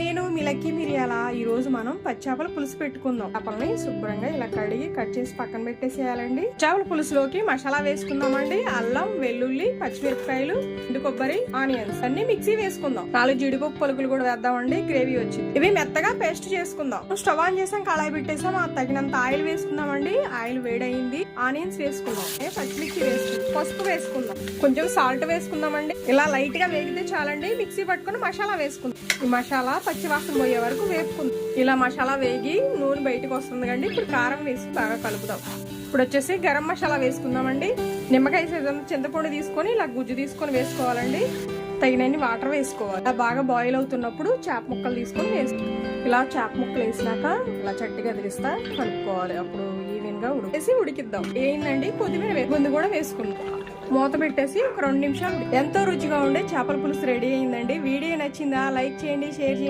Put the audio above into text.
నేను మీ లక్కీ మిరియాల. ఈ రోజు మనం పచ్చాపల పులుసు పెట్టుకుందాం. చేపలని శుభ్రంగా ఇలా కడిగి కట్ చేసి పక్కన పెట్టేసేయాలండి. చేపల పులుసులోకి మసాలా వేసుకుందామండి. అల్లం, వెల్లుల్లి, పచ్చిమిరపకాయలు, ఎండు కొబ్బరి, ఆనియన్స్ అన్ని మిక్సీ వేసుకుందాం. 4 జీడిపప్పు పలుకులు కూడా వేద్దామండి. గ్రేవీ వచ్చింది. ఇవి మెత్తగా పేస్ట్ చేసుకుందాం. స్టవ్ ఆన్ చేసాం, కళాయి పెట్టేసాం. తగినంత ఆయిల్ వేసుకుందామండి. ఆయిల్ వేడైంది. ఆనియన్స్ వేసుకుందాం. పచ్చిమిర్చి వేసుకుందాం. పసుపు వేసుకుందాం. కొంచెం సాల్ట్ వేసుకుందామండి. ఇలా లైట్ గా వేగితే చాలండి. మిక్సీ పట్టుకుని మసాలా వేసుకుందాం. ఈ మసాలా పచ్చి వాసన పోయే వరకు వేపుకుందాం. ఇలా మసాలా వేగి నూనె బయటకు వస్తుంది కండి. ఇప్పుడు కారం వేసి బాగా కలుపుదాం. ఇప్పుడు వచ్చేసి గరం మసాలా వేసుకుందామండి. నిమ్మకాయ సైజంత చింతపండు తీసుకొని ఇలా గుజ్జు తీసుకొని వేసుకోవాలండి. తగినన్ని వాటర్ వేసుకోవాలి. ఇలా బాగా బాయిల్ అవుతున్నప్పుడు చేప ముక్కలు తీసుకొని వేసుకోవాలి. ఇలా చేప ముక్కలు వేసినాక ఇలా చట్టిగా తిరిస్తా కలుపుకోవాలి. అప్పుడు ఈవెన్ గా ఉడికిద్దాం. ఏంటండి కొద్దిమీర ముందు కూడా వేసుకుందాం. మూత పెట్టేసి ఒక 2 నిమిషాలు. ఎంతో రుచిగా ఉండే చేపల పులుసు రెడీ అయిందండి. వీడియో నచ్చిందా? లైక్ చేయండి, షేర్ చేయండి.